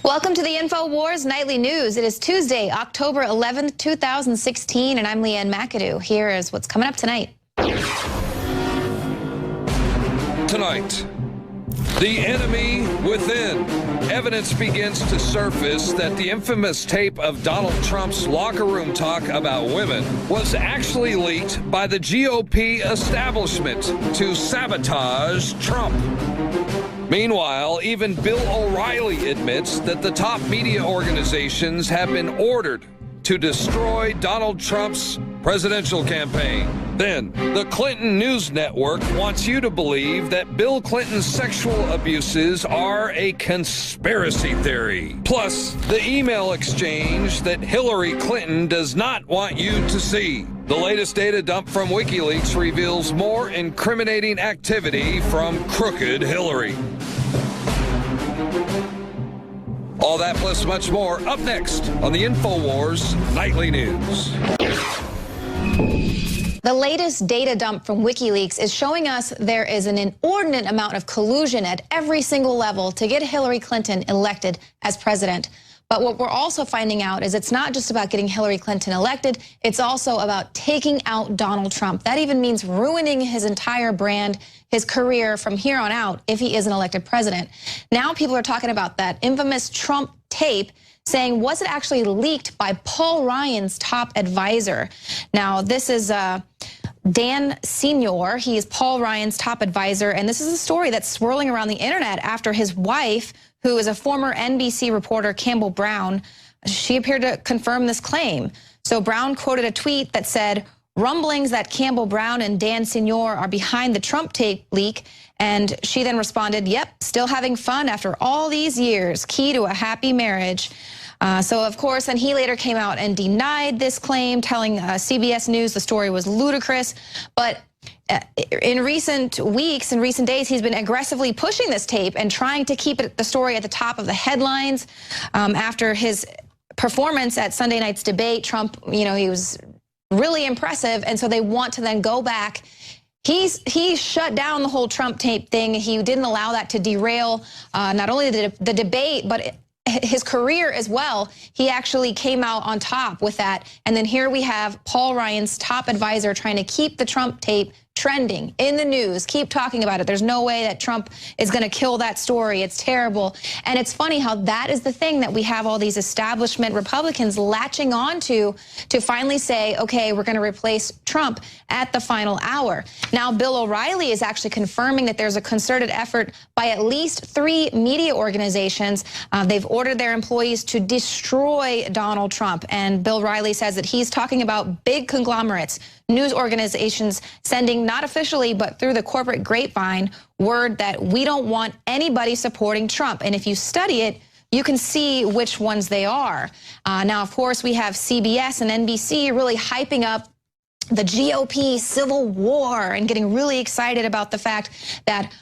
Welcome to the InfoWars Nightly News. It is Tuesday, October 11th, 2016, and I'm Leanne McAdoo. Here is what's coming up tonight. Tonight, the enemy within. Evidence begins to surface that the infamous tape of Donald Trump's locker room talk about women was actually leaked by the GOP establishment to sabotage Trump. Meanwhile, even Bill O'Reilly admits that the top media organizations have been ordered to destroy Donald Trump's presidential campaign. Then, the Clinton News Network wants you to believe that Bill Clinton's sexual abuses are a conspiracy theory. Plus, the email exchange that Hillary Clinton does not want you to see. The latest data dump from WikiLeaks reveals more incriminating activity from crooked Hillary. All that plus much more up next on the InfoWars Nightly News. The latest data dump from WikiLeaks is showing us there is an inordinate amount of collusion at every single level to get Hillary Clinton elected as president. But what we're also finding out is it's not just about getting Hillary Clinton elected, it's also about taking out Donald Trump. That even means ruining his entire brand, his career from here on out if he isn't elected president. Now people are talking about that infamous Trump tape, saying, was it actually leaked by Paul Ryan's top advisor? Now, this is Dan Senior. He is Paul Ryan's top advisor, and this is a story that's swirling around the internet after his wife, who is a former NBC reporter, Campbell Brown, she appeared to confirm this claim. So Brown quoted a tweet that said, rumblings that Campbell Brown and Dan Senior are behind the Trump tape leak. And she then responded, yep, still having fun after all these years, key to a happy marriage. So, of course, and he later came out and denied this claim, telling CBS News the story was ludicrous. But in recent weeks and recent days, he's been aggressively pushing this tape and trying to keep the story at the top of the headlines. After his performance at Sunday night's debate, Trump, he was really impressive. And so they want to then go back. He shut down the whole Trump tape thing. He didn't allow that to derail not only the debate, but his career as well. He actually came out on top with that. And then here we have Paul Ryan's top advisor trying to keep the Trump tape trending in the news, keep talking about it. There's no way that Trump is going to kill that story. It's terrible. And it's funny how that is the thing that we have all these establishment Republicans latching onto to finally say, okay, we're going to replace Trump at the final hour. Now, Bill O'Reilly is actually confirming that there's a concerted effort by at least 3 media organizations. They've ordered their employees to destroy Donald Trump. And Bill O'Reilly says that he's talking about big conglomerates, news organizations sending, not officially, but through the corporate grapevine, word that we don't want anybody supporting Trump. And if you study it, you can see which ones they are. Now, of course, we have CBS and NBC really hyping up the GOP civil war and getting really excited about the fact that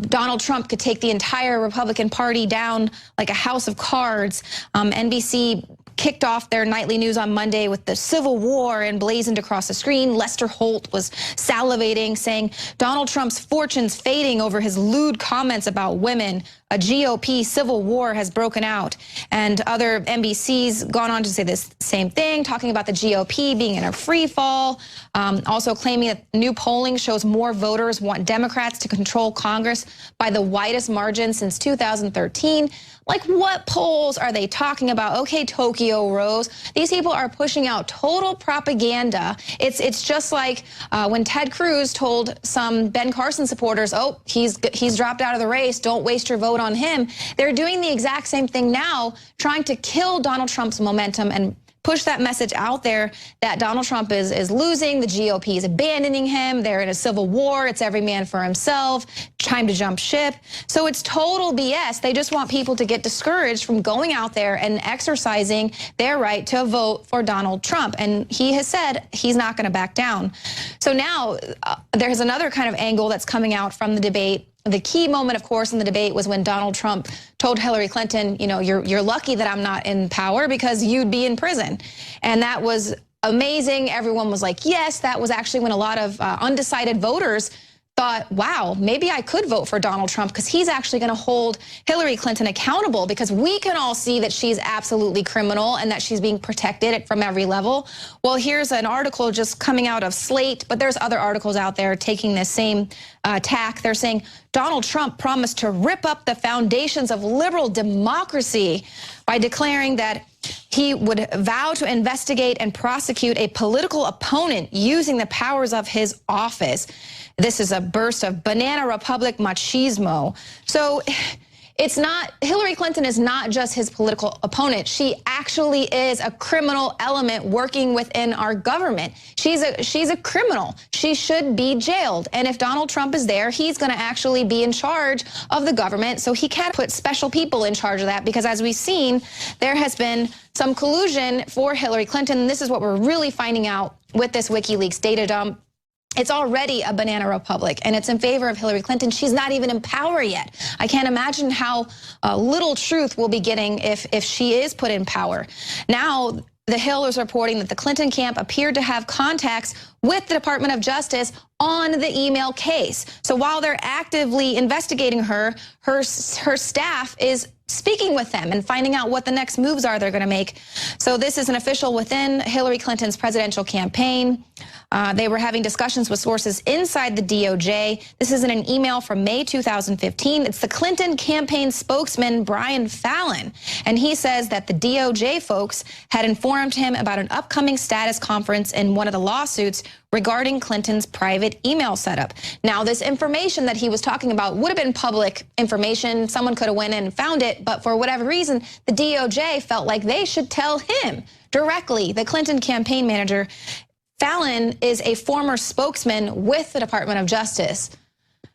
Donald Trump could take the entire Republican Party down like a house of cards. NBC kicked off their nightly news on Monday with the Civil War emblazoned across the screen. Lester Holt was salivating, saying Donald Trump's fortunes fading over his lewd comments about women. A GOP civil war has broken out. And other NBCs gone on to say this same thing, talking about the GOP being in a free fall, also claiming that new polling shows more voters want Democrats to control Congress by the widest margin since 2013. Like, what polls are they talking about? Okay, Tokyo Rose. These people are pushing out total propaganda. It's just like when Ted Cruz told some Ben Carson supporters, oh, he's dropped out of the race, don't waste your vote on him. They're doing the exact same thing now, trying to kill Donald Trump's momentum and push that message out there that Donald Trump is losing, the GOP is abandoning him, they're in a civil war, it's every man for himself, time to jump ship. So it's total BS. They just want people to get discouraged from going out there and exercising their right to vote for Donald Trump. And he has said he's not going to back down. So now there's another kind of angle that's coming out from the debate. The key moment, of course, in the debate was when Donald Trump told Hillary Clinton, you're lucky that I'm not in power because you'd be in prison. And that was amazing. Everyone was like, yes, that was actually when a lot of undecided voters thought, wow, maybe I could vote for Donald Trump because he's actually going to hold Hillary Clinton accountable, because we can all see that she's absolutely criminal and that she's being protected from every level. Well, here's an article just coming out of Slate, but there's other articles out there taking this same tack. They're saying Donald Trump promised to rip up the foundations of liberal democracy by declaring that he would vow to investigate and prosecute a political opponent using the powers of his office. This is a burst of banana republic machismo. So it's not, Hillary Clinton is not just his political opponent. She actually is a criminal element working within our government. She's a criminal. She should be jailed. And if Donald Trump is there, he's going to actually be in charge of the government. So he can't put special people in charge of that, because as we've seen, there has been some collusion for Hillary Clinton. This is what we're really finding out with this WikiLeaks data dump. It's already a banana republic, and it's in favor of Hillary Clinton. She's not even in power yet. I can't imagine how little truth we'll be getting if she is put in power. Now, The Hill is reporting that the Clinton camp appeared to have contacts with the Department of Justice on the email case. So while they're actively investigating her staff is speaking with them and finding out what the next moves are they're going to make. So this is an official within Hillary Clinton's presidential campaign. They were having discussions with sources inside the DOJ. This is in an email from May 2015. It's the Clinton campaign spokesman, Brian Fallon. And he says that the DOJ folks had informed him about an upcoming status conference in one of the lawsuits regarding Clinton's private email setup. Now, this information that he was talking about would have been public information. Someone could have went in and found it, but for whatever reason, the DOJ felt like they should tell him directly. The Clinton campaign manager, Fallon, is a former spokesman with the Department of Justice.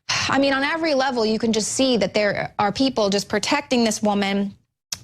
I mean, on every level, you can just see that there are people just protecting this woman,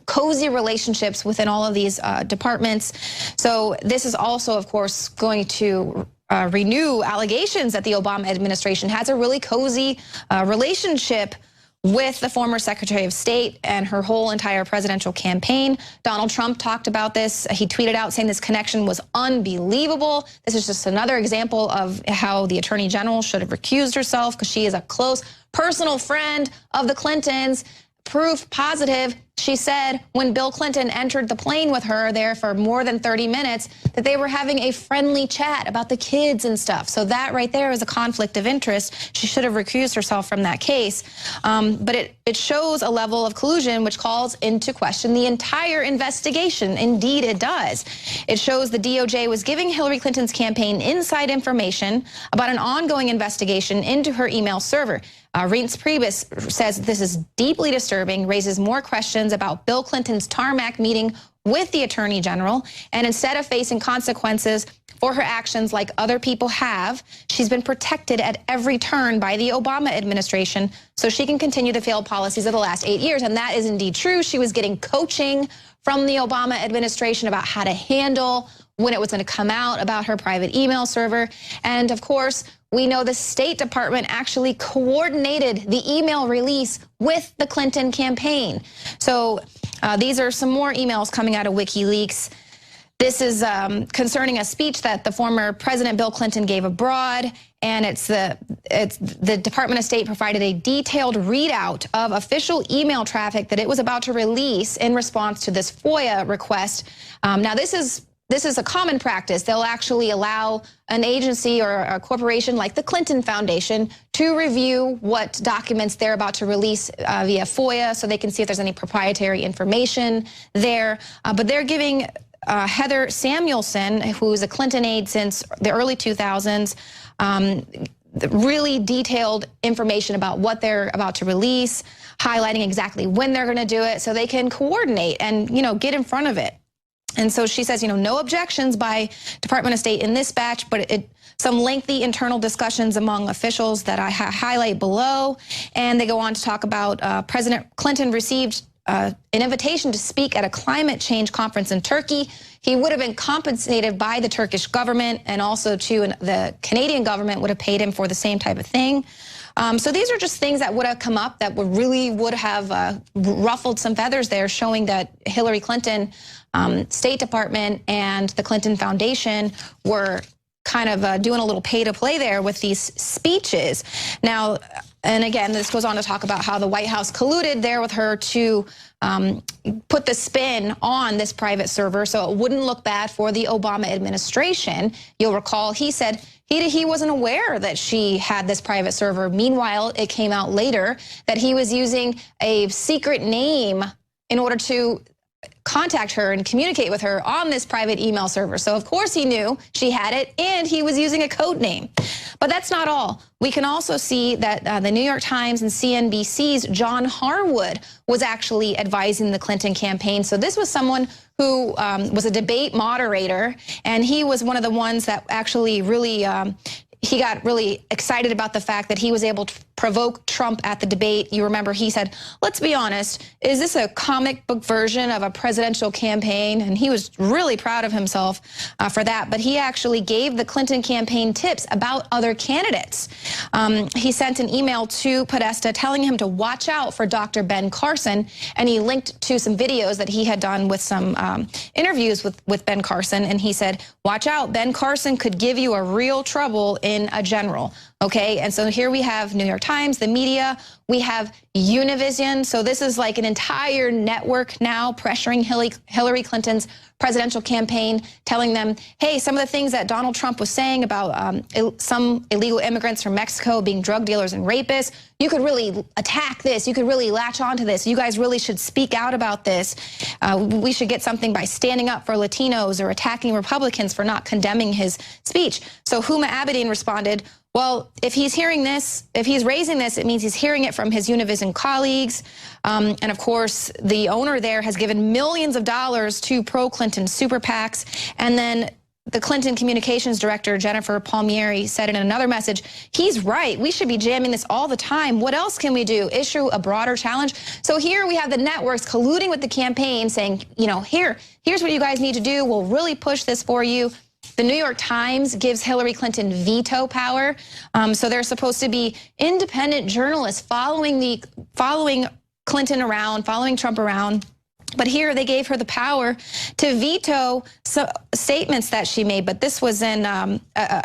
cozy relationships within all of these departments. So this is also, of course, going to renew allegations that the Obama administration has a really cozy relationship with the former Secretary of State and her whole entire presidential campaign. Donald Trump talked about this. He tweeted out saying this connection was unbelievable. This is just another example of how the Attorney General should have recused herself, because she is a close personal friend of the Clintons. Proof positive, she said when Bill Clinton entered the plane with her there for more than 30 minutes, that they were having a friendly chat about the kids and stuff. So that right there is a conflict of interest. She should have recused herself from that case. But it shows a level of collusion which calls into question the entire investigation. Indeed, it does. It shows the DOJ was giving Hillary Clinton's campaign inside information about an ongoing investigation into her email server. Reince Priebus says this is deeply disturbing, raises more questions about Bill Clinton's tarmac meeting with the Attorney General, and instead of facing consequences for her actions like other people have, she's been protected at every turn by the Obama administration so she can continue the failed policies of the last 8 years. And that is indeed true. She was getting coaching from the Obama administration about how to handle when it was going to come out about her private email server. And of course, we know the State Department actually coordinated the email release with the Clinton campaign. So these are some more emails coming out of WikiLeaks. This is concerning a speech that the former President Bill Clinton gave abroad, and it's the Department of State provided a detailed readout of official email traffic that it was about to release in response to this FOIA request. Now, this is a common practice. They'll actually allow an agency or a corporation like the Clinton Foundation to review what documents they're about to release via FOIA, so they can see if there's any proprietary information there. But they're giving Heather Samuelson, who's a Clinton aide since the early 2000s, really detailed information about what they're about to release, highlighting exactly when they're going to do it so they can coordinate and, get in front of it. And so she says, no objections by Department of State in this batch, but some lengthy internal discussions among officials that I highlight below. And they go on to talk about President Clinton received an invitation to speak at a climate change conference in Turkey. He would have been compensated by the Turkish government, and also the Canadian government would have paid him for the same type of thing. So these are just things that would have come up that would have ruffled some feathers there, showing that Hillary Clinton, State Department, and the Clinton Foundation were kind of doing a little pay to play there with these speeches. Now, and again, this goes on to talk about how the White House colluded there with her to put the spin on this private server so it wouldn't look bad for the Obama administration. You'll recall he said he wasn't aware that she had this private server. Meanwhile, it came out later that he was using a secret name in order to contact her and communicate with her on this private email server. So of course he knew she had it, and he was using a code name. But that's not all. We can also see that the New York Times and CNBC's John Harwood was actually advising the Clinton campaign. So this was someone who was a debate moderator, and he was one of the ones that actually really he got really excited about the fact that he was able to provoke Trump at the debate. You remember he said, let's be honest, is this a comic book version of a presidential campaign? And he was really proud of himself for that. But he actually gave the Clinton campaign tips about other candidates. He sent an email to Podesta telling him to watch out for Dr. Ben Carson. And he linked to some videos that he had done with some interviews with Ben Carson. And he said, watch out, Ben Carson could give you a real trouble in a general. Okay, and so here we have New York Times, the media, we have Univision. So this is like an entire network now pressuring Hillary Clinton's presidential campaign, telling them, hey, some of the things that Donald Trump was saying about some illegal immigrants from Mexico being drug dealers and rapists, you could really attack this. You could really latch onto this. You guys really should speak out about this. We should get something by standing up for Latinos or attacking Republicans for not condemning his speech. So Huma Abedin responded, well, if he's hearing this, if he's raising this, it means he's hearing it from his Univision colleagues. And of course, the owner there has given millions of dollars to pro-Clinton super PACs. And then the Clinton communications director, Jennifer Palmieri, said in another message, he's right. We should be jamming this all the time. What else can we do? Issue a broader challenge. So here we have the networks colluding with the campaign saying, you know, here's what you guys need to do. We'll really push this for you. The New York Times gives Hillary Clinton veto power. So they're supposed to be independent journalists following Clinton around, following Trump around. But here they gave her the power to veto statements that she made. But this was in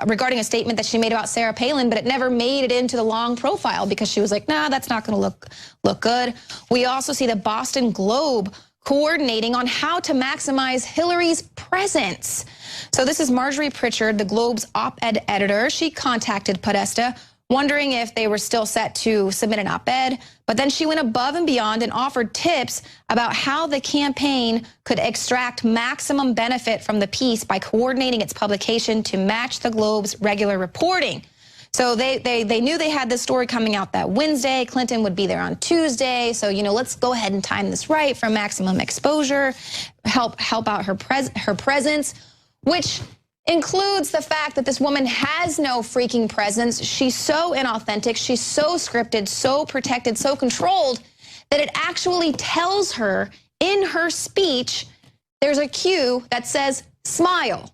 regarding a statement that she made about Sarah Palin, but it never made it into the long profile because she was like, nah, that's not going to look good. We also see the Boston Globe coordinating on how to maximize Hillary's presence. So this is Marjorie Pritchard, the Globe's op-ed editor. She contacted Podesta, wondering if they were still set to submit an op-ed, but then she went above and beyond and offered tips about how the campaign could extract maximum benefit from the piece by coordinating its publication to match the Globe's regular reporting. So they knew they had this story coming out that Wednesday. Clinton would be there on Tuesday. So, you know, let's go ahead and time this right for maximum exposure, help out her presence, which includes the fact that this woman has no freaking presence. She's so inauthentic. She's so scripted, so protected, so controlled that it actually tells her in her speech, there's a cue that says, smile.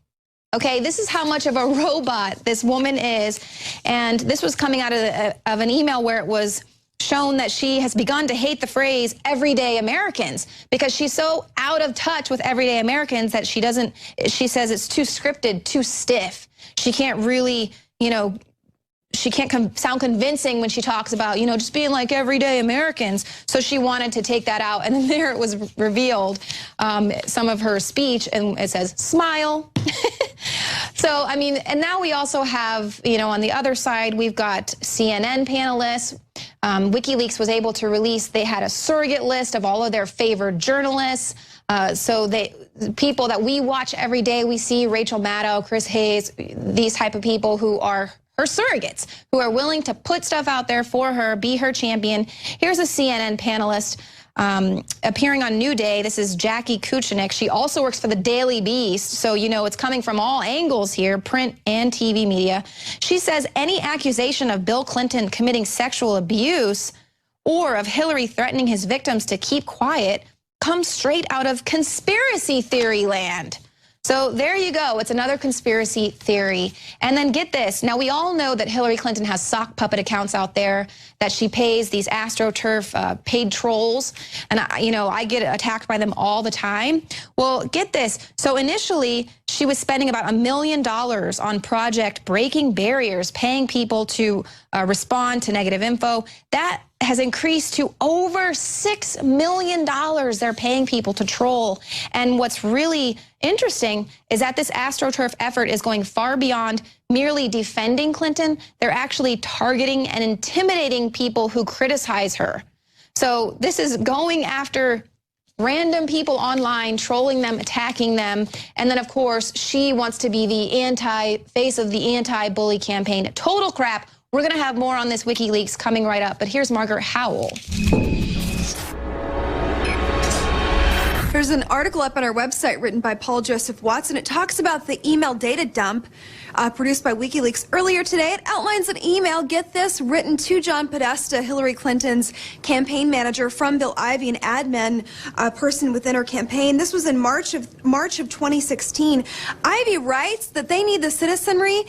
Okay, this is how much of a robot this woman is. And this was coming out of an email where it was shown that she has begun to hate the phrase everyday Americans because she's so out of touch with everyday Americans that she says it's too scripted, too stiff. She can't really, you know, she can't sound convincing when she talks about, you know, just being like everyday Americans. So she wanted to take that out. And then there it was revealed, some of her speech, and it says, smile. So, I mean, and now we also have, you know, on the other side, we've got CNN panelists. WikiLeaks was able to release, they had a surrogate list of all of their favored journalists. So people that we watch every day, we see Rachel Maddow, Chris Hayes, these type of people who are her surrogates, who are willing to put stuff out there for her, be her champion. Here's a CNN panelist appearing on New Day. This is Jackie Kuchinik. She also works for the Daily Beast. So, you know, it's coming from all angles here, print and TV media. She says any accusation of Bill Clinton committing sexual abuse or of Hillary threatening his victims to keep quiet comes straight out of conspiracy theory land. So there you go. It's another conspiracy theory. And then get this. Now, we all know that Hillary Clinton has sock puppet accounts out there, that she pays these AstroTurf paid trolls. And, I get attacked by them all the time. Well, get this. So initially, she was spending about $1 million on Project Breaking Barriers, paying people to respond to negative info. That has increased to over $6 million they're paying people to troll. And what's really interesting is that this AstroTurf effort is going far beyond merely defending Clinton. They're actually targeting and intimidating people who criticize her. So this is going after random people online, trolling them, attacking them. And then, of course, she wants to be the face of the anti-bully campaign. Total crap. We're going to have more on this WikiLeaks coming right up. But here's Margaret Howell. There's an article up on our website written by Paul Joseph Watson. It talks about the email data dump produced by WikiLeaks earlier today. It outlines an email, get this, written to John Podesta, Hillary Clinton's campaign manager, from Bill Ivey, an admin person within her campaign. This was in March of 2016. Ivey writes that they need the citizenry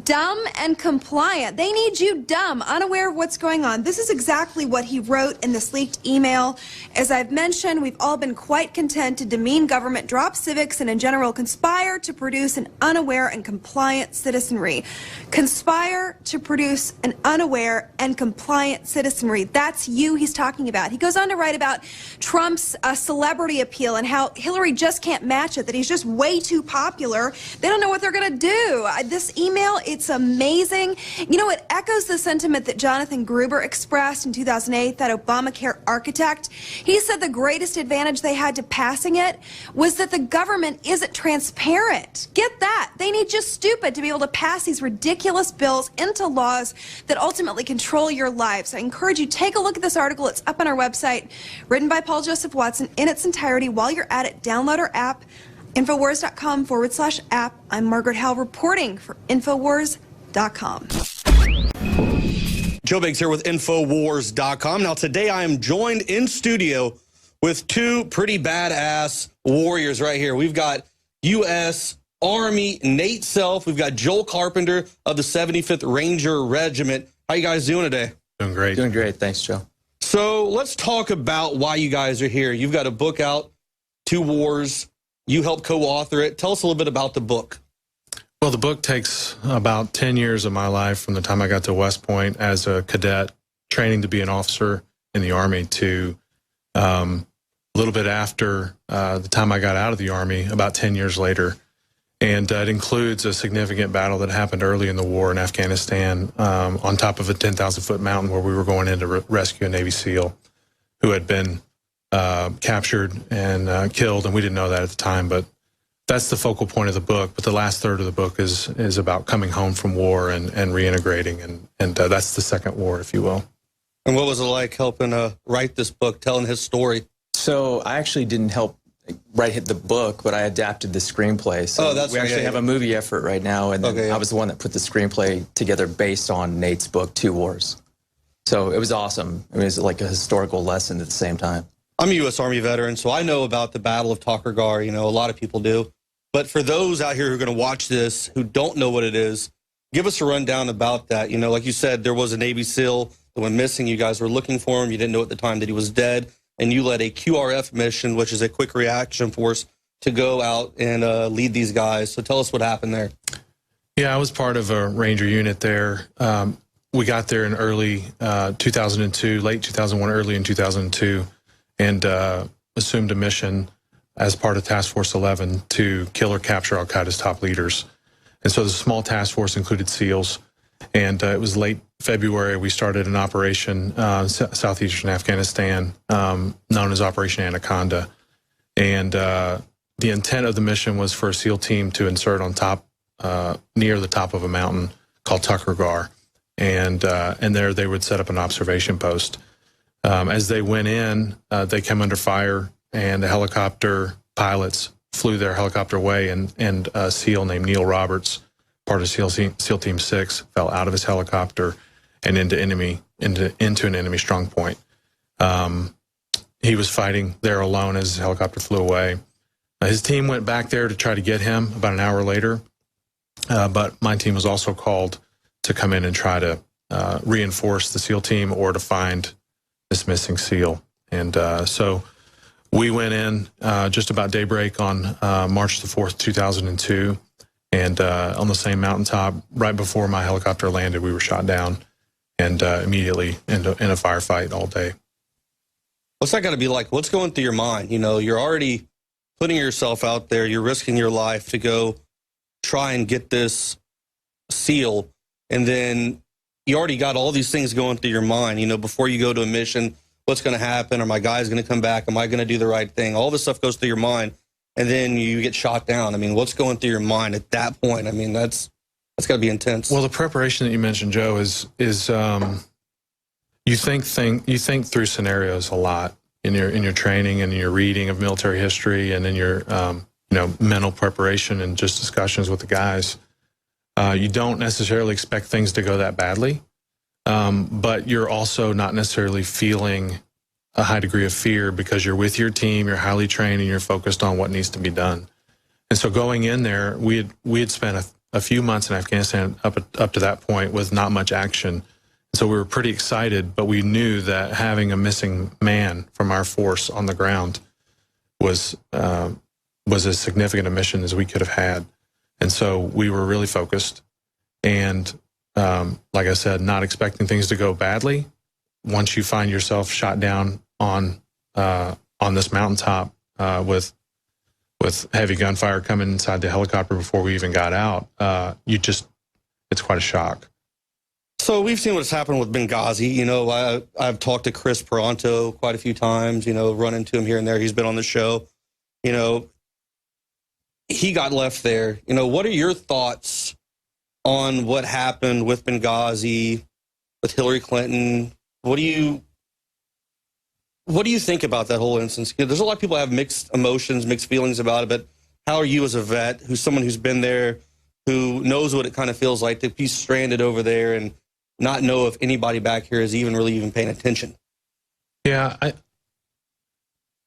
dumb and compliant. They need you dumb, unaware of what's going on. This is exactly what he wrote in this leaked email. As I've mentioned, we've all been quite content to demean government, drop civics, and in general conspire to produce an unaware and compliant citizenry. Conspire to produce an unaware and compliant citizenry. That's you he's talking about. He goes on to write about Trump's celebrity appeal and how Hillary just can't match it, that he's just way too popular. They don't know what they're going to do. This email, it's amazing. You know, it echoes the sentiment that Jonathan Gruber expressed in 2008, that Obamacare architect. He said the greatest advantage they had to passing it was that the government isn't transparent. Get that. They need just stupid to be able to pass these ridiculous bills into laws that ultimately control your lives. I encourage you, take a look at this article. It's up on our website, written by Paul Joseph Watson in its entirety. While you're at it, download our app, Infowars.com/app. I'm Margaret Howell reporting for Infowars.com. Joe Biggs here with Infowars.com. Now, today I am joined in studio with two pretty badass warriors right here. We've got U.S. Army Nate Self. We've got Joel Carpenter of the 75th Ranger Regiment. How you guys doing today? Doing great. Doing great. Thanks, Joe. So let's talk about why you guys are here. You've got a book out, Two Wars. You helped co-author it. Tell us a little bit about the book. Well, the book takes about 10 years of my life from the time I got to West Point as a cadet, training to be an officer in the Army, to a little bit after the time I got out of the Army, about 10 years later. And it includes a significant battle that happened early in the war in Afghanistan on top of a 10,000-foot mountain where we were going in to rescue a Navy SEAL who had been captured and killed, and we didn't know that at the time, but that's the focal point of the book. But the last third of the book is about coming home from war and reintegrating, and that's the second war, if you will. And what was it like helping write this book, telling his story? So I actually didn't help write the book, but I adapted the screenplay. So we actually have a movie effort right now, and I was the one that put the screenplay together based on Nate's book, Two Wars. So it was awesome. It was like a historical lesson at the same time. I'm a U.S. Army veteran, so I know about the Battle of Takur Ghar. You know, a lot of people do. But for those out here who are going to watch this who don't know what it is, give us a rundown about that. You know, like you said, there was a Navy SEAL that went missing. You guys were looking for him. You didn't know at the time that he was dead. And you led a QRF mission, which is a quick reaction force, to go out and lead these guys. So tell us what happened there. Yeah, I was part of a Ranger unit there. We got there in early 2002, late 2001, early in 2002, and assumed a mission as part of Task Force 11 to kill or capture Al-Qaeda's top leaders. And so the small task force included SEALs. And it was late February, we started an operation southeastern Afghanistan known as Operation Anaconda. And the intent of the mission was for a SEAL team to insert on top, near the top of a mountain called Takur Ghar. And there they would set up an observation post. As they went in, they came under fire, and the helicopter pilots flew their helicopter away, and a SEAL named Neil Roberts, part of SEAL Team 6, fell out of his helicopter and into an enemy strong point. He was fighting there alone as his helicopter flew away. His team went back there to try to get him about an hour later, but my team was also called to come in and try to reinforce the SEAL team or to find this missing SEAL. And so we went in just about daybreak on March the 4th, 2002, and on the same mountaintop, right before my helicopter landed, we were shot down, and immediately in a firefight all day. What's that got to be like? What's going through your mind? You know, you're already putting yourself out there. You're risking your life to go try and get this SEAL, and then you already got all these things going through your mind. You know, before you go to a mission, what's going to happen? Are my guys going to come back? Am I going to do the right thing? All this stuff goes through your mind, and then you get shot down. I mean, what's going through your mind at that point? I mean, that's got to be intense. Well, the preparation that you mentioned, Joe, is you think through scenarios a lot in your training and in your reading of military history and in your mental preparation and just discussions with the guys. You don't necessarily expect things to go that badly, but you're also not necessarily feeling a high degree of fear because you're with your team, you're highly trained, and you're focused on what needs to be done. And so going in there, we had spent a few months in Afghanistan up to that point with not much action. So we were pretty excited, but we knew that having a missing man from our force on the ground was as significant a mission as we could have had. And so we were really focused. And like I said, not expecting things to go badly. Once you find yourself shot down on this mountaintop with heavy gunfire coming inside the helicopter before we even got out, it's quite a shock. So we've seen what's happened with Benghazi. You know, I've talked to Chris Peranto quite a few times, you know, run into him here and there. He's been on the show. You know, he got left there. You know, what are your thoughts on what happened with Benghazi, with Hillary Clinton? What do you think about that whole instance? There's a lot of people that have mixed emotions, mixed feelings about it, but how are you as a vet, who's someone who's been there, who knows what it kind of feels like to be stranded over there and not know if anybody back here is even paying attention? Yeah, I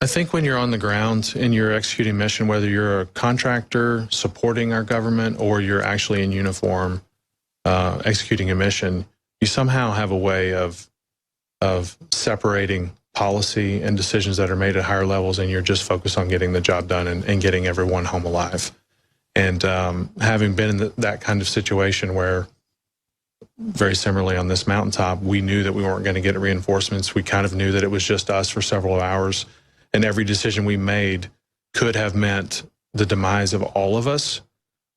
think when you're on the ground and you're executing mission, whether you're a contractor supporting our government or you're actually in uniform executing a mission, you somehow have a way of separating policy and decisions that are made at higher levels, and you're just focused on getting the job done and getting everyone home alive. And having been in that kind of situation where, very similarly on this mountaintop, we knew that we weren't going to get reinforcements. We kind of knew that it was just us for several hours, and every decision we made could have meant the demise of all of us,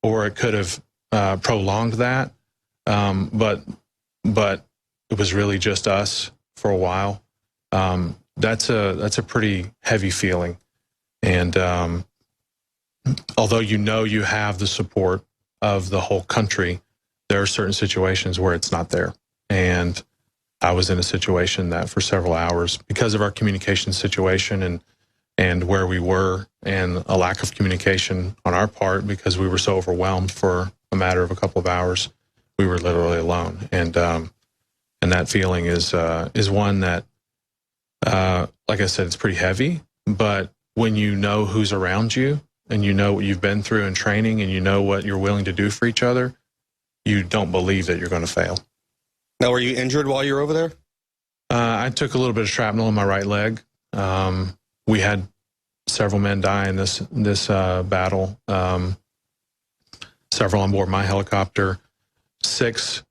or it could have prolonged that. But it was really just us for a while. That's a pretty heavy feeling, and although you have the support of the whole country, there are certain situations where it's not there. And I was in a situation that for several hours, because of our communication situation and where we were, and a lack of communication on our part because we were so overwhelmed for a matter of a couple of hours, we were literally alone. And that feeling is one that, like I said, it's pretty heavy. But when you know who's around you, and you know what you've been through in training, and you know what you're willing to do for each other, you don't believe that you're going to fail. Now, were you injured while you were over there? I took a little bit of shrapnel in my right leg. We had several men die in this battle. Several on board my helicopter. 6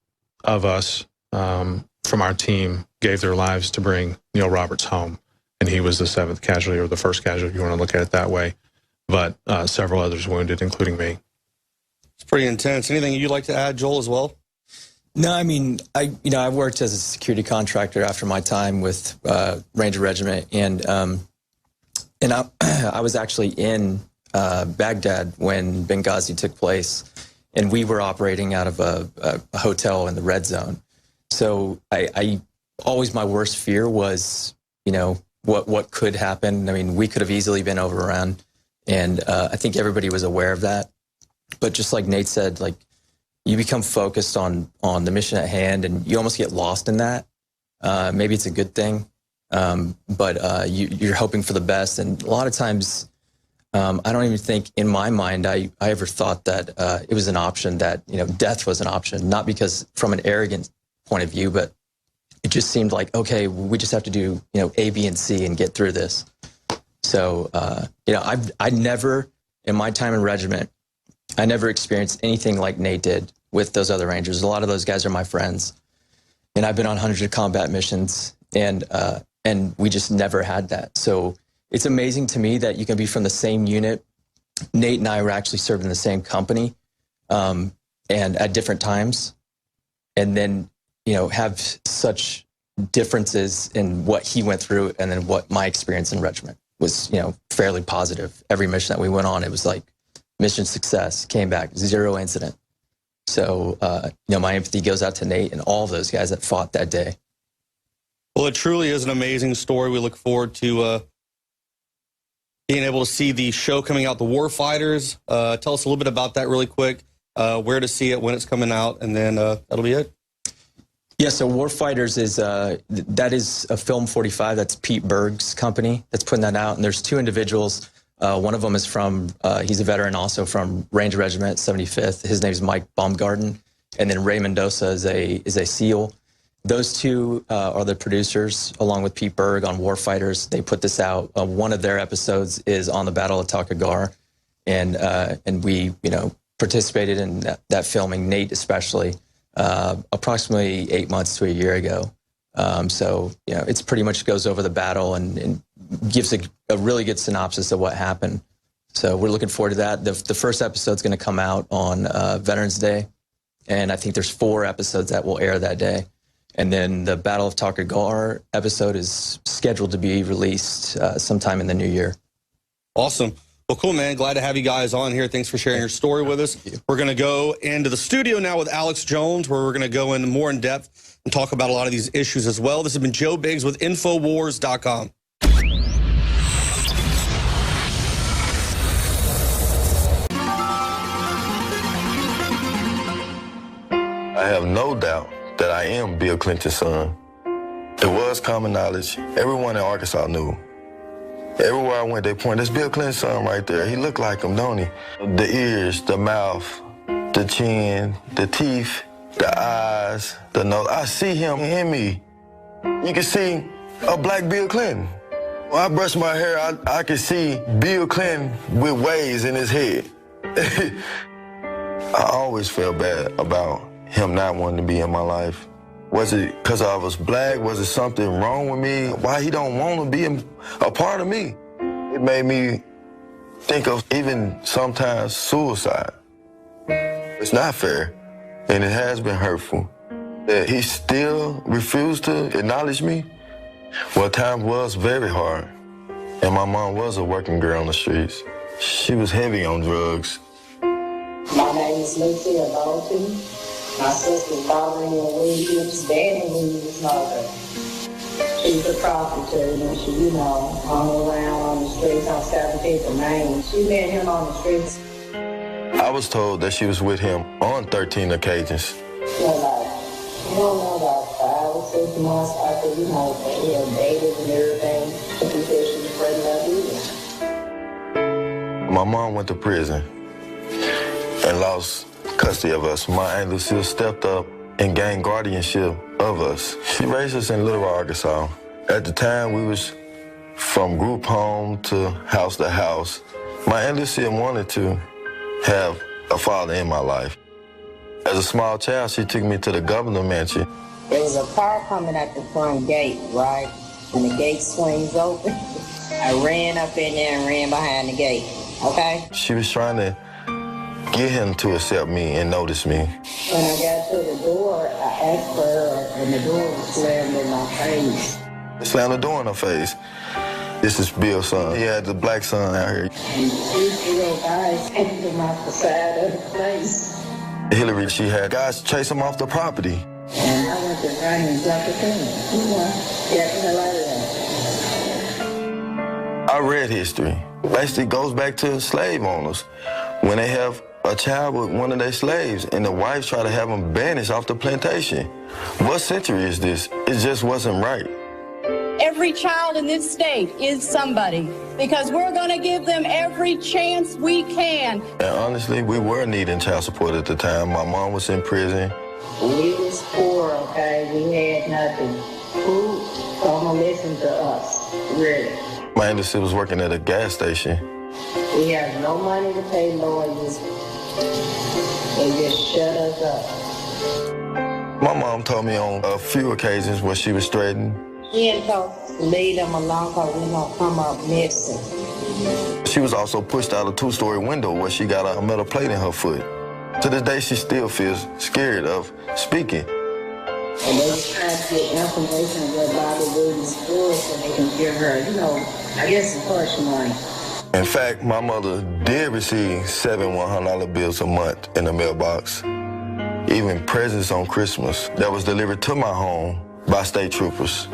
of us from our team gave their lives to bring Neil Roberts home, and he was the 7th casualty, or the first casualty, if you want to look at it that way. But several others wounded, including me. It's pretty intense. Anything you'd like to add, Joel, as well? No, I mean, I worked as a security contractor after my time with Ranger Regiment, and I was actually in Baghdad when Benghazi took place, and we were operating out of a hotel in the red zone. So I always, my worst fear was, what could happen. I mean, we could have easily been overrun. And I think everybody was aware of that. But just like Nate said, like, you become focused on the mission at hand, and you almost get lost in that. Maybe it's a good thing, but you're hoping for the best. And a lot of times I don't even think in my mind I ever thought that it was an option, that, you know, death was an option, not because from an arrogant point of view, but it just seemed like, okay, we just have to do, you know, A, B, and C and get through this. So, you know, I never, in my time in regiment, I never experienced anything like Nate did with those other Rangers. A lot of those guys are my friends, and I've been on hundreds of combat missions, and we just never had that. So it's amazing to me that you can be from the same unit. Nate and I were actually served in the same company, and at different times, and then, you know, have such differences in what he went through and then what my experience in regiment was, you know, fairly positive. Every mission that we went on, it was like mission success, came back, 0 incident. So, you know, my empathy goes out to Nate and all those guys that fought that day. Well, it truly is an amazing story. We look forward to being able to see the show coming out, The Warfighters. Tell us a little bit about that really quick, where to see it, when it's coming out, and then that'll be it. Yeah, so Warfighters is, that is a Film 45. That's Pete Berg's company that's putting that out. And there's 2 individuals. One of them is from, he's a veteran also from Ranger Regiment 75th. His name is Mike Baumgarten. And then Ray Mendoza is a SEAL. Those 2 are the producers, along with Pete Berg on Warfighters. They put this out. One of their episodes is on the Battle of Talcagar. And we, you know, participated in that filming, Nate especially, approximately 8 months to a year ago. So, you know, it's pretty much goes over the battle and gives a really good synopsis of what happened. So we're looking forward to that. The first episode's going to come out on Veterans Day, and I think there's 4 episodes that will air that day. And then the Battle of Talcagar episode is scheduled to be released sometime in the new year. Awesome. Well, cool, man. Glad to have you guys on here. Thanks for sharing your story with us. We're going to go into the studio now with Alex Jones, where we're going to go in more in depth and talk about a lot of these issues as well. This has been Joe Biggs with INFOWARS.com. I have no doubt that I am Bill Clinton's son. It was common knowledge. Everyone in Arkansas knew. Everywhere I went, they pointed, that's Bill Clinton's son right there. He looked like him, don't he? The ears, the mouth, the chin, the teeth, the eyes, the nose. I see him in me. You can see a black Bill Clinton. When I brush my hair, I can see Bill Clinton with waves in his head. I always felt bad about him not wanting to be in my life. Was it because I was black? Was it something wrong with me? Why he don't want to be a part of me? It made me think of even sometimes suicide. It's not fair, and it has been hurtful. That he still refused to acknowledge me. Well, time was very hard, and my mom was a working girl on the streets. She was heavy on drugs. My name is Lucia Bolton. My sister's Barbara Williams, Danny Williams' mother. She's a prostitute, and she, you know, hung around on the streets on 17th and Main. She met him on the streets. I was told that she was with him on 13 occasions. You know, like, you don't know, about 5 or 6 months after, you know, they had dated and everything. She said she was pregnant either. My mom went to prison and lost custody of us. My Aunt Lucille stepped up and gained guardianship of us. She raised us in Little Rock, Arkansas. At the time, we was from group home to house. My Aunt Lucille wanted to have a father in my life. As a small child, she took me to the governor mansion. There was a car coming at the front gate, right? And the gate swings open. I ran up in there and ran behind the gate, okay? She was trying to get him to accept me and notice me. When I got to the door, I asked for her, and the door was slammed in my face. Slammed the door in her face. This is Bill's son. He had the black son out here. And these little guys hit him off the side of the place. Hillary, she had guys chase him off the property. And I went to run and jump the fence. You know, get the hell out of there. I read history. Basically goes back to slave owners. When they have a child with one of their slaves and the wives try to have them banished off the plantation. What century is this? It just wasn't right. Every child in this state is somebody, because we're going to give them every chance we can. And honestly, we were needing child support at the time. My mom was in prison. We was poor, okay? We had nothing. Who gonna listen to us, really? My older sister was working at a gas station. We have no money to pay lawyers. They just shut us up. My mom told me on a few occasions where she was threatened. She ain't told us to leave them alone because we're gonna come up missing. She was also pushed out a two-story window where she got a metal plate in her foot. To this day, she still feels scared of speaking. And they was trying to get information of what Bobby Williams was so they can give her, I guess some hush money. In fact, my mother did receive 7 $100 bills a month in the mailbox. Even presents on Christmas that was delivered to my home by state troopers.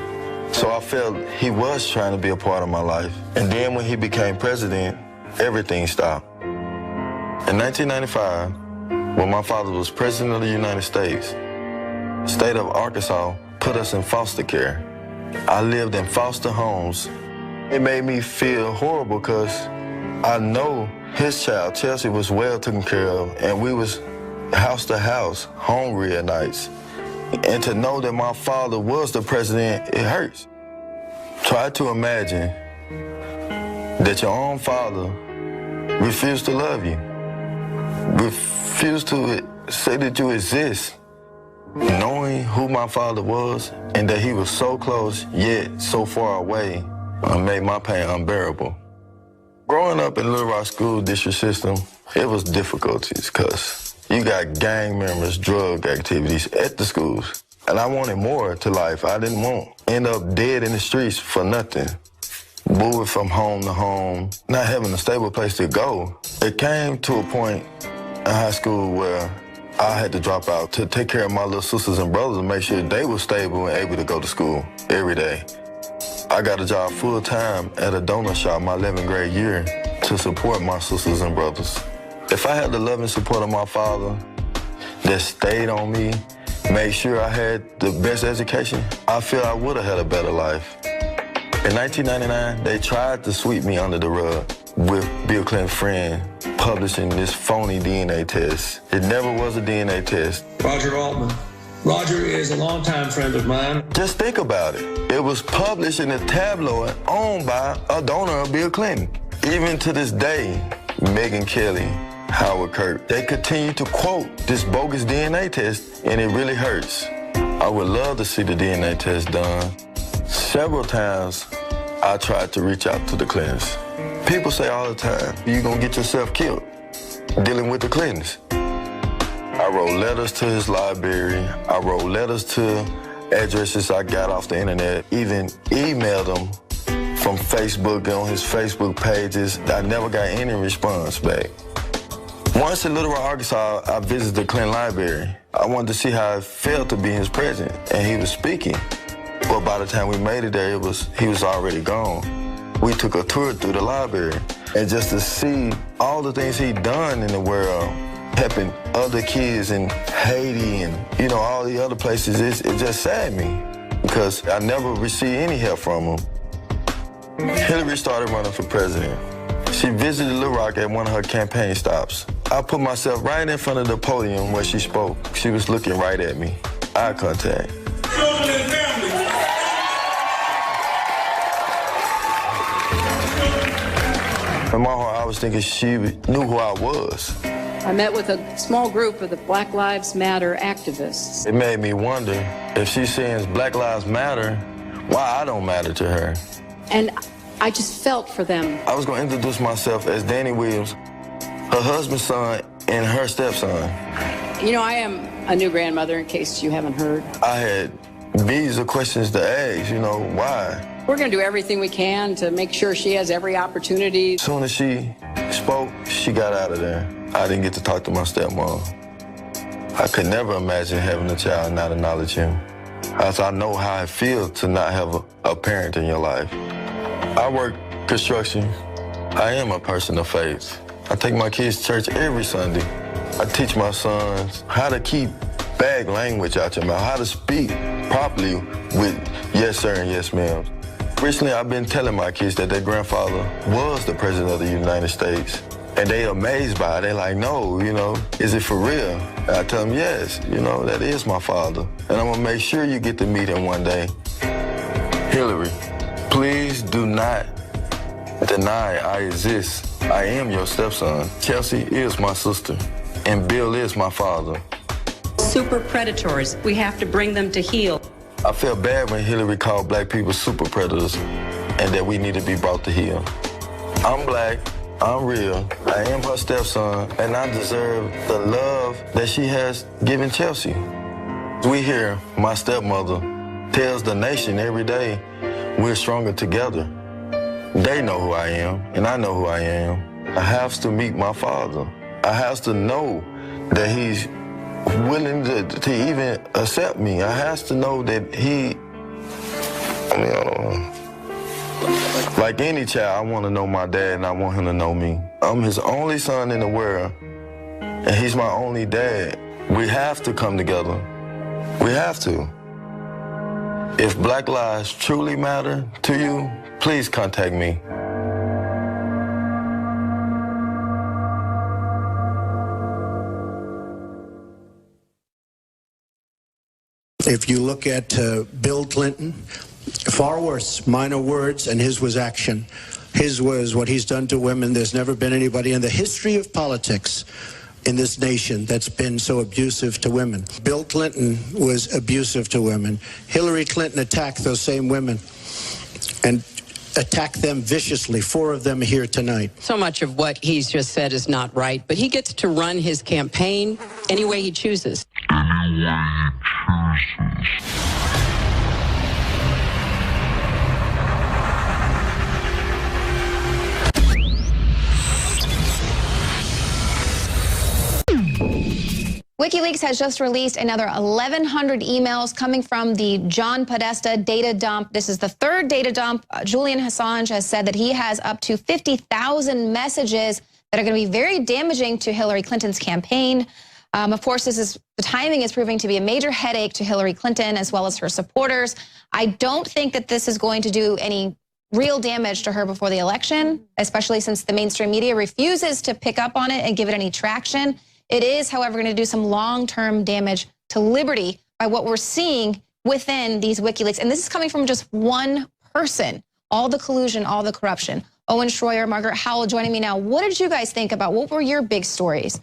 So I felt he was trying to be a part of my life. And then when he became president, everything stopped. In 1995, when my father was president of the United States, the state of Arkansas put us in foster care. I lived in foster homes. It made me feel horrible because I know his child, Chelsea, was well taken care of, and we was house to house, hungry at nights. And to know that my father was the president, it hurts. Try to imagine that your own father refused to love you, refused to say that you exist. Knowing who my father was and that he was so close yet so far away made my pain unbearable. Growing up in Little Rock School District system, it was difficulties because you got gang members, drug activities at the schools. And I wanted more to life. I didn't want to end up dead in the streets for nothing. Moving from home to home, not having a stable place to go. It came to a point in high school where I had to drop out to take care of my little sisters and brothers and make sure they were stable and able to go to school every day. I got a job full-time at a donut shop my 11th grade year to support my sisters and brothers. If I had the love and support of my father that stayed on me, made sure I had the best education, I feel I would have had a better life. In 1999, they tried to sweep me under the rug with Bill Clinton's friend publishing this phony DNA test. It never was a DNA test. Roger Altman. Roger is a longtime friend of mine. Just think about it. It was published in a tabloid owned by a donor of Bill Clinton. Even to this day, Megyn Kelly, Howard Kirk, they continue to quote this bogus DNA test, and it really hurts. I would love to see the DNA test done. Several times, I tried to reach out to the Clintons. People say all the time, you're gonna get yourself killed dealing with the Clintons. I wrote letters to his library. I wrote letters to addresses I got off the internet, even emailed him from Facebook on his Facebook pages. I never got any response back. Once in Little Rock, Arkansas, I visited the Clinton Library. I wanted to see how it felt to be his president, and he was speaking. But by the time we made it there, he was already gone. We took a tour through the library, and just to see all the things he'd done in the world, helping other kids in Haiti and, all the other places, it just saddened me because I never received any help from him. Hillary started running for president. She visited Little Rock at one of her campaign stops. I put myself right in front of the podium where she spoke. She was looking right at me, eye contact. In my heart, I was thinking she knew who I was. I met with a small group of the Black Lives Matter activists. It made me wonder if she's saying Black Lives Matter, why I don't matter to her. And I just felt for them. I was going to introduce myself as Danny Williams, her husband's son, and her stepson. I am a new grandmother, in case you haven't heard. I had millions of questions to ask, why? We're going to do everything we can to make sure she has every opportunity. As soon as she spoke, she got out of there. I didn't get to talk to my stepmom. I could never imagine having a child and not acknowledge him. As I know how it feels to not have a parent in your life. I work construction. I am a person of faith. I take my kids to church every Sunday. I teach my sons how to keep bad language out your mouth, how to speak properly with yes, sir, and yes, ma'am. Recently, I've been telling my kids that their grandfather was the president of the United States. And they amazed by it. They like, no, you know, is it for real? And I tell them, yes, you know, that is my father. And I'm gonna make sure you get to meet him one day. Hillary, please do not deny I exist. I am your stepson. Chelsea is my sister. And Bill is my father. Super predators. We have to bring them to heel. I felt bad when Hillary called black people super predators and that we need to be brought to heel. I'm black. I'm real. I am her stepson, and I deserve the love that she has given Chelsea. We hear my stepmother tells the nation every day, we're stronger together. They know who I am, and I know who I am. I have to meet my father. I have to know that he's willing to even accept me. I have to know that I don't know. Like any child, I want to know my dad, and I want him to know me. I'm his only son in the world, and he's my only dad. We have to come together. We have to. If Black lives truly matter to you, please contact me. If you look at Bill Clinton, far worse, minor words, and his was action. His was what he's done to women. There's never been anybody in the history of politics in this nation that's been so abusive to women. Bill Clinton was abusive to women. Hillary Clinton attacked those same women and attacked them viciously. 4 of them here tonight. So much of what he's just said is not right, but he gets to run his campaign any way he chooses. WikiLeaks has just released another 1,100 emails coming from the John Podesta data dump. This is the 3rd data dump. Julian Assange has said that he has up to 50,000 messages that are going to be very damaging to Hillary Clinton's campaign. Of course, the timing is proving to be a major headache to Hillary Clinton as well as her supporters. I don't think that this is going to do any real damage to her before the election, especially since the mainstream media refuses to pick up on it and give it any traction. It is, however, going to do some long-term damage to liberty by what we're seeing within these WikiLeaks. And this is coming from just one person. All the collusion, all the corruption. Owen Schroyer, Margaret Howell joining me now. What did you guys think about? What were your big stories?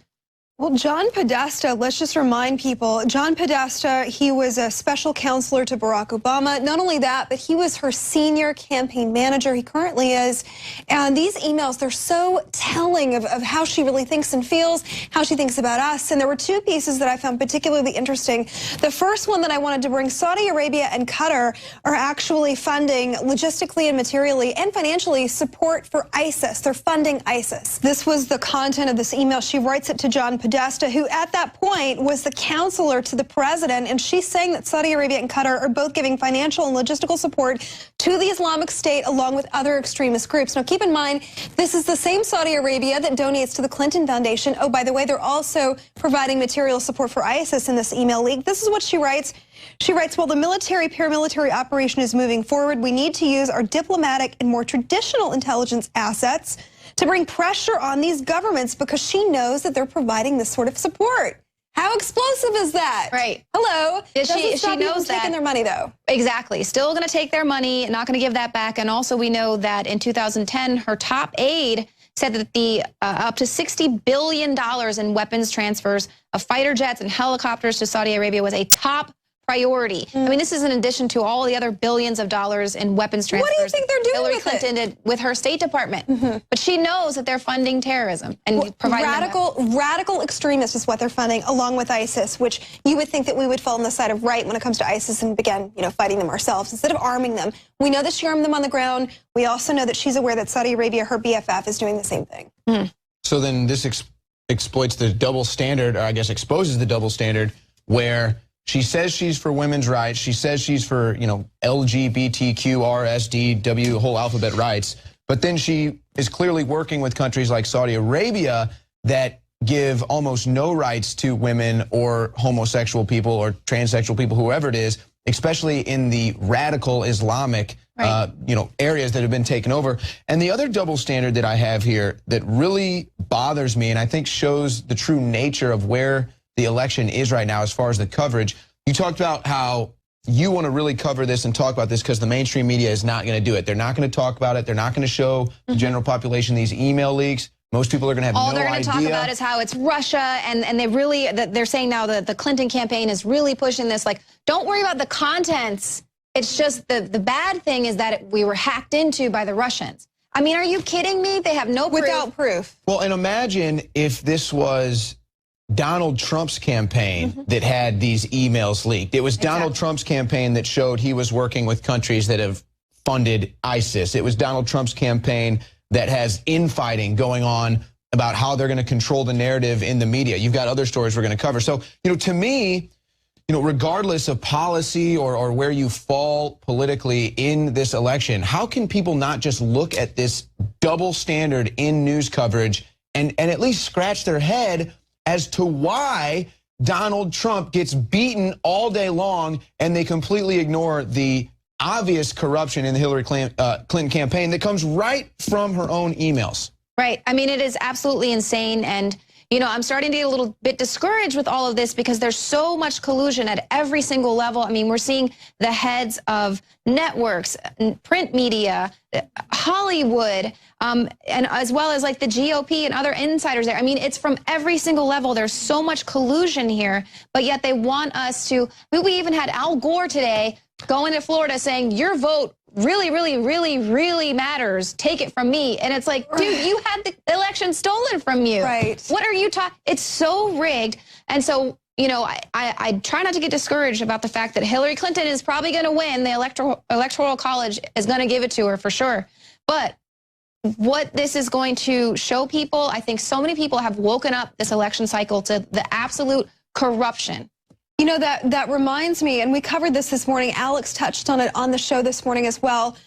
Well, John Podesta, let's just remind people, John Podesta, he was a special counselor to Barack Obama. Not only that, but he was her senior campaign manager. He currently is. And these emails, they're so telling of how she really thinks and feels, how she thinks about us. And there were 2 pieces that I found particularly interesting. The first one that I wanted to bring, Saudi Arabia and Qatar are actually funding logistically and materially and financially support for ISIS. They're funding ISIS. This was the content of this email. She writes it to John Podesta, who at that point was the counselor to the president, and she's saying that Saudi Arabia and Qatar are both giving financial and logistical support to the Islamic State along with other extremist groups. Now, keep in mind, this is the same Saudi Arabia that donates to the Clinton Foundation. Oh, by the way, they're also providing material support for ISIS in this email leak. This is what she writes. She writes, while the military-paramilitary operation is moving forward, we need to use our diplomatic and more traditional intelligence assets to bring pressure on these governments because she knows that they're providing this sort of support. How explosive is that? Right. Hello. She knows that. Taking their money, though. Exactly. Still going to take their money, not going to give that back. And also we know that in 2010, her top aide said that the up to $60 billion in weapons transfers of fighter jets and helicopters to Saudi Arabia was a top priority. I mean, this is in addition to all the other billions of dollars in weapons transfers. What do you think they're doing Hillary with Clinton did with her State Department. But she knows that they're funding terrorism and providing radical extremists is what they're funding, along with ISIS, which you would think that we would fall on the side of right when it comes to ISIS and begin, fighting them ourselves instead of arming them. We know that she armed them on the ground. We also know that she's aware that Saudi Arabia, her BFF, is doing the same thing. So then this exploits the double standard, or I guess exposes the double standard, where she says she's for women's rights. She says she's for, LGBTQRSDW, whole alphabet rights. But then she is clearly working with countries like Saudi Arabia that give almost no rights to women or homosexual people or transsexual people, whoever it is, especially in the radical Islamic areas that have been taken over. And the other double standard that I have here that really bothers me, and I think shows the true nature of where the election is right now as far as the coverage. You talked about how you want to really cover this and talk about this because the mainstream media is not going to do it. They're not going to talk about it. They're not going to show the general population these email leaks. Most people are going to have no idea. All they're going to talk about is how it's Russia, and they're saying now that the Clinton campaign is really pushing this. Like, don't worry about the contents. It's just the bad thing is that we were hacked into by the Russians. I mean, are you kidding me? They have no proof. Without proof. Well, and imagine if this was Donald Trump's campaign that had these emails leaked. It was Donald Trump's campaign that showed he was working with countries that have funded ISIS. It was Donald Trump's campaign that has infighting going on about how they're going to control the narrative in the media. You've got other stories we're going to cover. So, to me, regardless of policy or where you fall politically in this election, how can people not just look at this double standard in news coverage and at least scratch their head as to why Donald Trump gets beaten all day long and they completely ignore the obvious corruption in the Hillary Clinton campaign that comes right from her own emails? Right. I mean, it is absolutely insane. And, I'm starting to get a little bit discouraged with all of this because there's so much collusion at every single level. I mean, we're seeing the heads of networks, print media, Hollywood, and as well as like the GOP and other insiders there. I mean, it's from every single level. There's so much collusion here, but yet they want us to. We even had Al Gore today going to Florida saying, your vote really, really, really, really matters. Take it from me. And it's like, dude, you had the election stolen from you. Right. What are you talking? It's so rigged. And so, I try not to get discouraged about the fact that Hillary Clinton is probably going to win. The electoral college is going to give it to her for sure. But what this is going to show people, I think so many people have woken up this election cycle to the absolute corruption. That reminds me, and we covered this morning. Alex touched on it on the show this morning as well.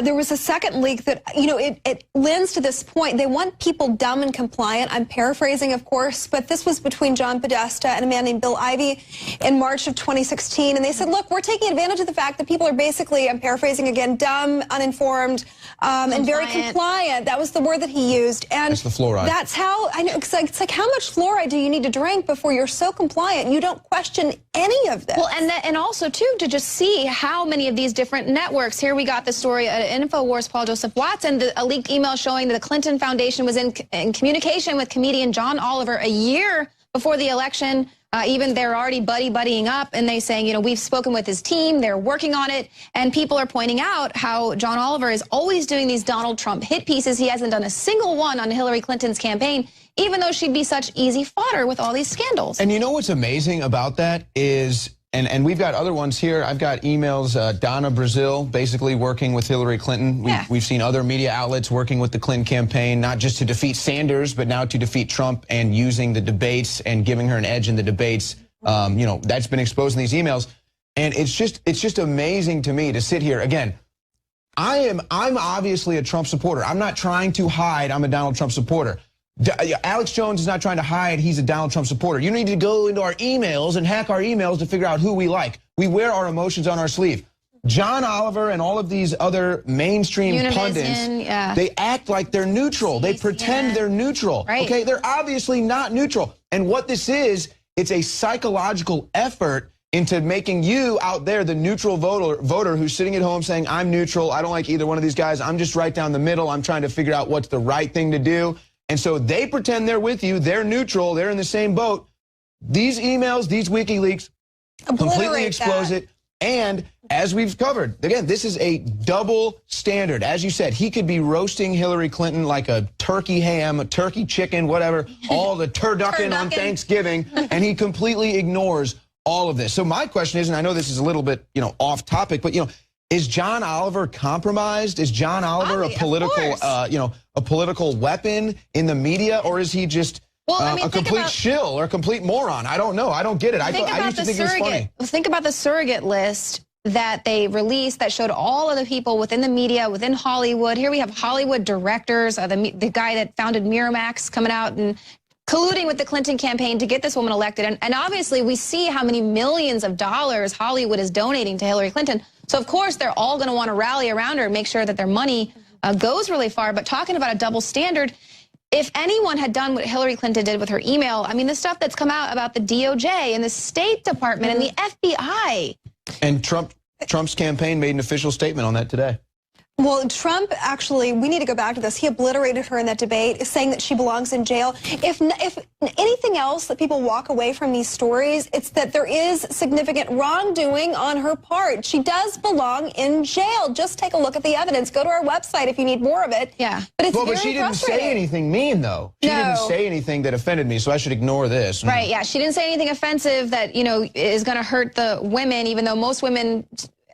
There was a second leak that, it lends to this point. They want people dumb and compliant. I'm paraphrasing, of course, but this was between John Podesta and a man named Bill Ivey in March of 2016. And they said, look, we're taking advantage of the fact that people are basically, I'm paraphrasing again, dumb, uninformed, and very compliant. That was the word that he used. And that's the fluoride. That's how, I know, it's like how much fluoride do you need to drink before you're so compliant you don't question any of this? Well, and also, too, to just see how many of these different networks. Here we got the story INFOWARS, Paul Joseph Watson, a leaked email showing that the Clinton Foundation was in communication with comedian John Oliver a year before the election. Even they're already buddying up, and they saying, we've spoken with his team, they're working on it, and people are pointing out how John Oliver is always doing these Donald Trump hit pieces. He hasn't done a single one on Hillary Clinton's campaign, even though she'd be such easy fodder with all these scandals. And you know what's amazing about that is, and we've got other ones here. I've got emails, Donna Brazil basically working with Hillary Clinton. We've seen other media outlets working with the Clinton campaign, not just to defeat Sanders, but now to defeat Trump and using the debates and giving her an edge in the debates. That's been exposed in these emails. And it's just amazing to me to sit here. Again, I'm obviously a Trump supporter. I'm not trying to hide I'm a Donald Trump supporter. Alex Jones is not trying to hide he's a Donald Trump supporter. You need to go into our emails and hack our emails to figure out who we like. We wear our emotions on our sleeve. John Oliver and all of these other mainstream pundits, they act like they're neutral. They pretend they're neutral. Right. Okay, they're obviously not neutral. And what this is, it's a psychological effort into making you out there the neutral voter who's sitting at home saying, I'm neutral, I don't like either one of these guys, I'm just right down the middle, I'm trying to figure out what's the right thing to do. And so they pretend they're with you, they're neutral, they're in the same boat. These emails, these WikiLeaks completely expose it. And as we've covered, again, this is a double standard. As you said, he could be roasting Hillary Clinton like a turkey ham, a turkey chicken, whatever, all the turducken on Thanksgiving, and he completely ignores all of this. So my question is, and I know this is a little bit, off topic, but, is John Oliver compromised? Is John Oliver a political weapon in the media, or is he just a complete shill or a complete moron? I don't know. I don't get it. I used to think it was funny. Think about the surrogate list that they released that showed all of the people within the media, within Hollywood. Here we have Hollywood directors, the guy that founded Miramax coming out and colluding with the Clinton campaign to get this woman elected. And obviously we see how many millions of dollars Hollywood is donating to Hillary Clinton. So, of course, they're all going to want to rally around her and make sure that their money goes really far. But talking about a double standard, if anyone had done what Hillary Clinton did with her email, I mean, the stuff that's come out about the DOJ and the State Department and the FBI. And Trump's campaign made an official statement on that today. Well, Trump actually, we need to go back to this. He obliterated her in that debate, saying that she belongs in jail. If anything else that people walk away from these stories, it's that there is significant wrongdoing on her part. She does belong in jail. Just take a look at the evidence. Go to our website if you need more of it. Yeah. But it's but she didn't say anything mean, though. She didn't say anything that offended me, so I should ignore this. Right, yeah. She didn't say anything offensive that, you know, is going to hurt the women, even though most women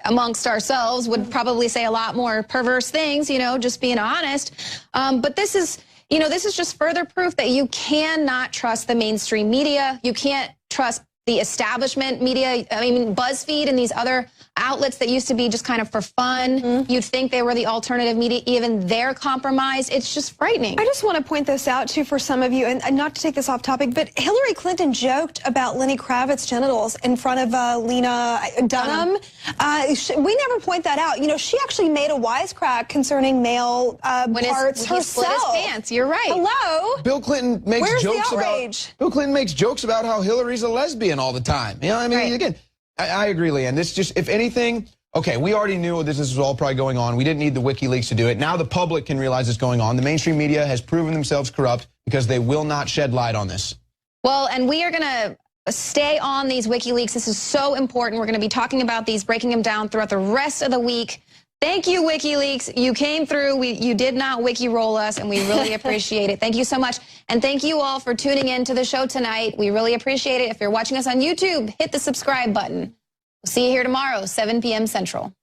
amongst ourselves would probably say a lot more perverse things, you know, just being honest. But this is, you know, this is just further proof that you cannot trust the mainstream media. You can't trust the establishment media. I mean, BuzzFeed and these other outlets that used to be just kind of for fun. You'd think they were the alternative media. Even they're compromised. It's just frightening. I just want to point this out, too, for some of you, and not to take this off topic, but Hillary Clinton joked about Lenny Kravitz's genitals in front of Lena Dunham. We never point that out. You know, she actually made a wisecrack concerning male parts herself. Split his pants. You're right. Hello? Bill Clinton makes jokes about Bill Clinton makes jokes about how Hillary's a lesbian all the time. You know, I mean, again, I agree, Leanne. This just, if anything, okay, we already knew this was all probably going on. We didn't need the WikiLeaks to do it. Now the public can realize it's going on. The mainstream media has proven themselves corrupt because they will not shed light on this. Well, and we are going to stay on these WikiLeaks. This is so important. We're going to be talking about these, breaking them down throughout the rest of the week. Thank you, WikiLeaks. You came through. You did not wiki roll us, and we really appreciate it. Thank you so much. And thank you all for tuning in to the show tonight. We really appreciate it. If you're watching us on YouTube, hit the subscribe button. We'll see you here tomorrow, 7 p.m. Central.